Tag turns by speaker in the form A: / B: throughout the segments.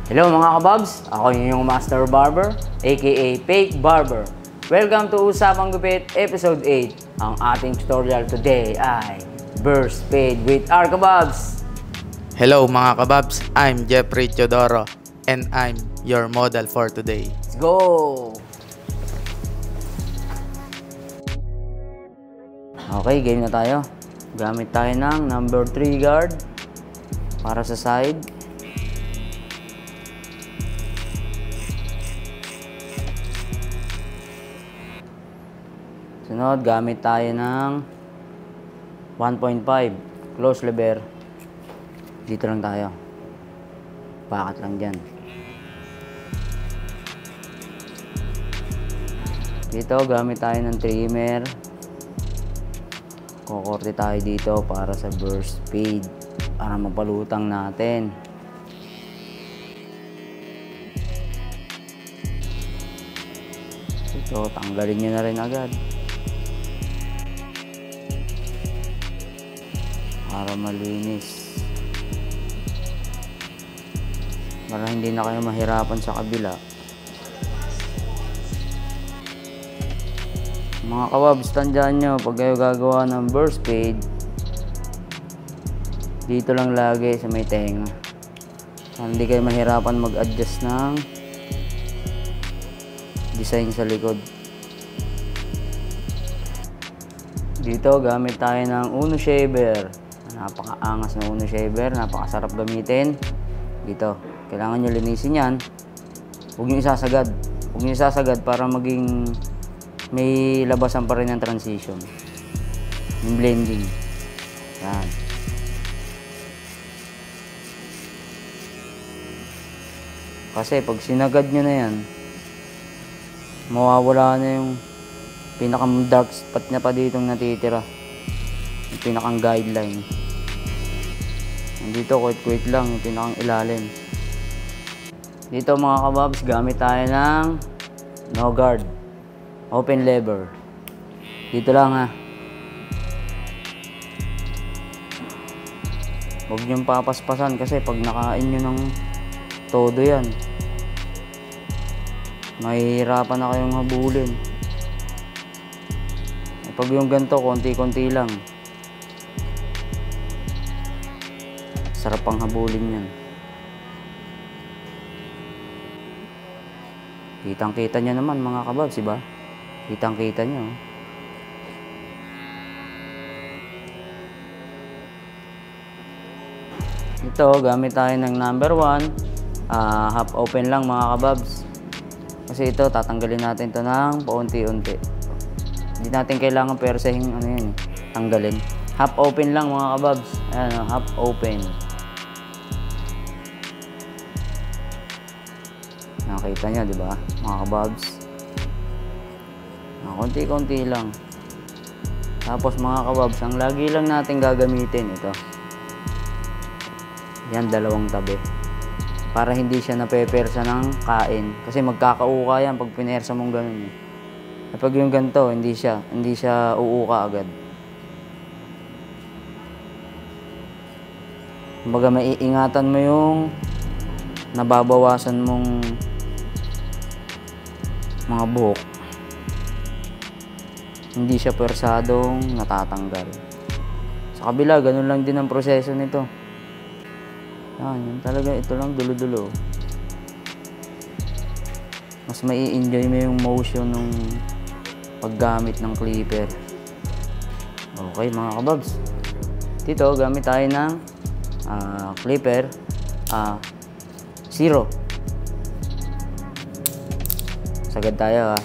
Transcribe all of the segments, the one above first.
A: Hello mga kababs, ako yung Master Barber, aka Fake Barber. Welcome to Usapang Gupit Episode 8. Ang ating tutorial today ay Burst Fade with our kababs.
B: Hello mga kababs, I'm Jeffrey Teodoro and I'm your model for today.
A: Let's go! Okay, game na tayo. Gamit tayo ng number 3 guard para sa side. Sunod, gamit tayo ng 1.5 close lever. Dito lang tayo. Pakat lang dyan. Dito, gamit tayo ng trimmer. Kukorte tayo dito para sa burst fade. Para mapalutang natin. Ito, tanggalin nyo na rin agad. Para malinis. Para hindi na kayo mahirapan sa kabila. Mga kababs, tandaan nyo, pag kayo gagawa ng burst fade, dito lang lagi sa may tenga. Hindi kayo mahirapan mag-adjust ng design sa likod. Dito, gamit tayo ng Uno Shaver. Napakaangas na Uno Shaver, napakasarap gamitin. Dito, kailangan nyo linisin yan. Huwag nyo isasagad. Huwag nyo isasagad para maging may labasan pa rin ng transition. Yung blending. Yan. Kasi pag sinagad nyo na yan, mawawala na yung pinakang dark spot na pa ditong natitira. Yung pinakang guideline. Dito, kuwit-kuwit lang yung pinakang ilalim. Dito mga kababs, gamit tayo ng no guard. Open lever. Dito lang ha. Huwag niyong papaspasan kasi pag nakain nyo ng todo yan, mahihirapan na kayong habulin. Pag yung ganito, konti-konti lang. Sarap ang habulin yan. Kitang-kita nyo naman mga kababs, diba? Kitang-kita nyo. Ito, gamit tayo ng number 1. Half open lang mga kababs. Kasi ito, tatanggalin natin ito ng paunti-unti. Hindi natin kailangan persehing tanggalin. Half open lang mga kababs. Ayan, half open. Nakita nyo, di ba? Mga kababs. Konti-konti lang. Tapos mga kababs, ang lagi lang natin gagamitin ito. Yan, dalawang tabi. Para hindi siya napepersa ng kain. Kasi magkakauka yan pag pinersa mong ganun. Kapag yung ganito, hindi siya uuka agad. Kumbaga maiingatan mo yung nababawasan mong mga buhok. Hindi siya persadong natatanggal. Sa kabila, ganun lang din ang proseso nito. Yan talaga, ito lang dulo-dulo. Mas mai-enjoy mo yung motion ng paggamit ng clipper. Okay mga kababs. Dito, gamit tayo ng clipper 0. Sagad tayo ha.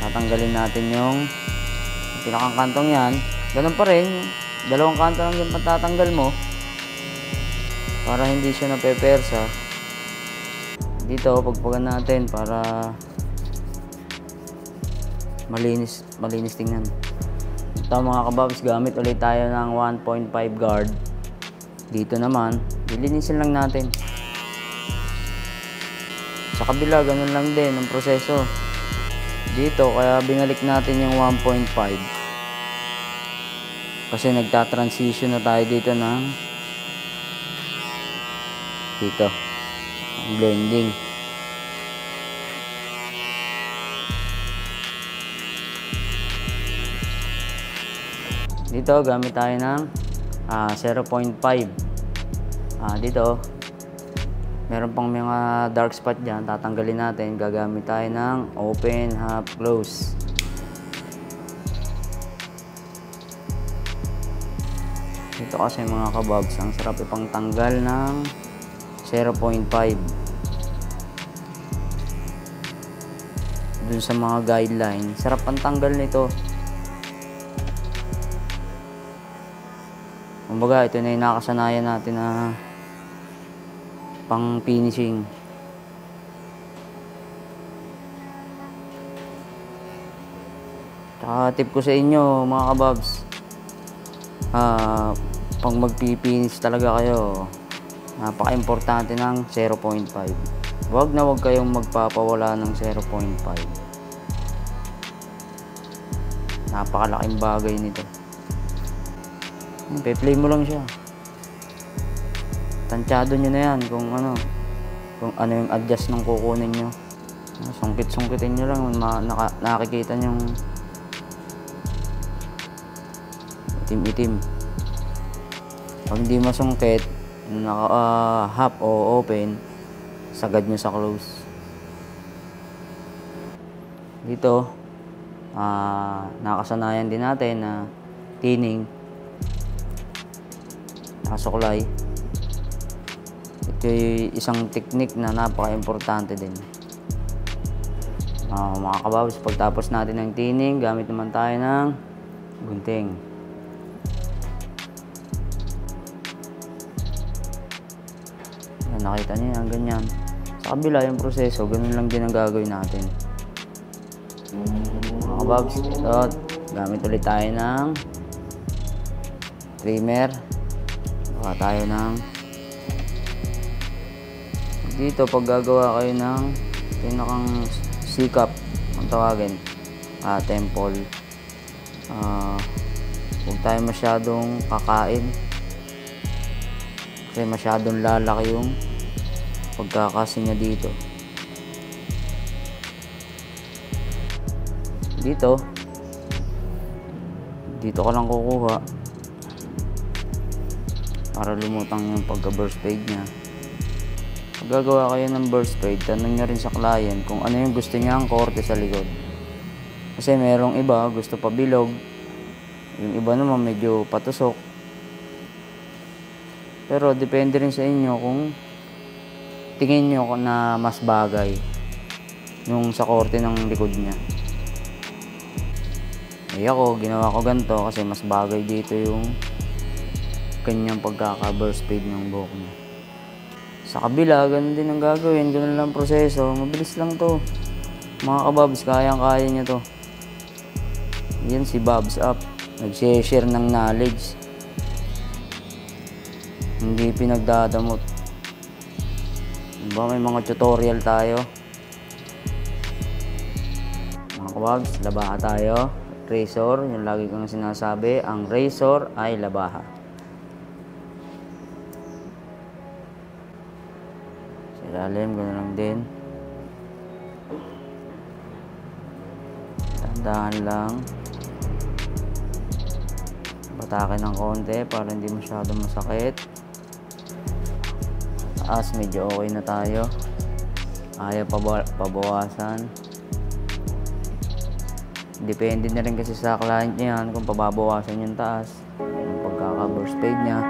A: Tatanggalin natin yung pinakang kantong yan. Ganun pa rin. Dalawang kanto lang yung patatanggal mo. Para hindi siya napepersa. Dito, pagpagan natin para malinis tingnan. Ito mga kababs, gamit ulit tayo ng 1.5 guard. Dito naman, lilinisin lang natin. Sa kabila, ganun lang din ang proseso. Dito, kaya binalik natin yung 1.5. Kasi nagta-transition na tayo dito ng Dito, blending. Dito, gamit tayo ng 0.5. Dito, meron pang mga dark spot dyan. Tatanggalin natin. Gagamit tayo ng open, half, close. Dito kasi mga kababs, ang sarap ipang tanggal ng 0.5. Dun sa mga guideline, sarap ang tanggal nito. Kumbaga, ito na yung nakasanayan natin na pang finishing. Tsaka tip ko sa inyo mga kababs, pag magpipinish talaga kayo, napaka-importante ng 0.5. Huwag na huwag kayong magpapawala ng 0.5. Napakalaking bagay nito. Pe-play mo lang siya. Tansyado nyo na yan kung ano yung adjust ng kukunin nyo. Sungkit-sungkitin nyo lang, nakikita nyo yung itim-itim. Pag hindi masungkit, half o open, sagad nyo sa close. Dito, nakasanayan din natin na tining, nakasuklay. Ito yung isang technique na napaka-importante din. Mga kababs, pagtapos natin ng tining, gamit naman tayo ng gunting. Yan, nakita niyo yan, ganyan. Sa kabila yung proseso, ganun lang din ang gagawin natin. Mga kababs, ito, gamit ulit tayo ng trimmer. Baka tayo ng dito, pag gagawa kayo ng pinakang sikap ang tawagin, temple, huwag tayo masyadong kakain kasi masyadong lalaki yung pagkakasi niya dito. Dito ka lang kukuha para lumutang yung pagka-burst fade niya. Pag gagawa kayo ng burst fade, tanong nyo rin sa client kung ano yung gusto niya ang korte sa likod. Kasi merong iba gusto pa bilog, yung iba naman medyo patusok. Pero depende rin sa inyo kung tingin nyo na mas bagay yung sa korte ng likod niya. Ako, ginawa ko ganito kasi mas bagay dito yung kanyang pagkaka-burst fade ng buhok niya. Sa kabila, ganun din ang gagawin. Ganun lang proseso. Mabilis lang to. Mga kababs, kayang-kaya niya to. Yan si Babs Up. Nag-share ng knowledge. Hindi pinagdadamot. Diba, may mga tutorial tayo. Mga kababs, labaha tayo. Razor, yung lagi kong sinasabi, ang razor ay labaha. Ilalim, gano'n lang din. Tandaan lang. Batakin ng konti para hindi masyadong masakit. Taas, medyo okay na tayo. Ayaw pabawasan. Depende na rin kasi sa client niyan kung pababawasan yung taas. Yung pagkaka-burst fade niya.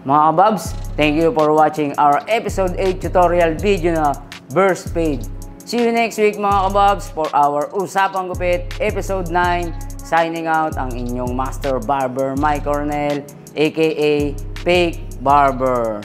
A: Mga kababs, thank you for watching our episode 8 tutorial video na burst fade. See you next week mga kababs for our Usapang Gupit episode 9. Signing out ang inyong master barber Mike Cornell aka Fake Barber.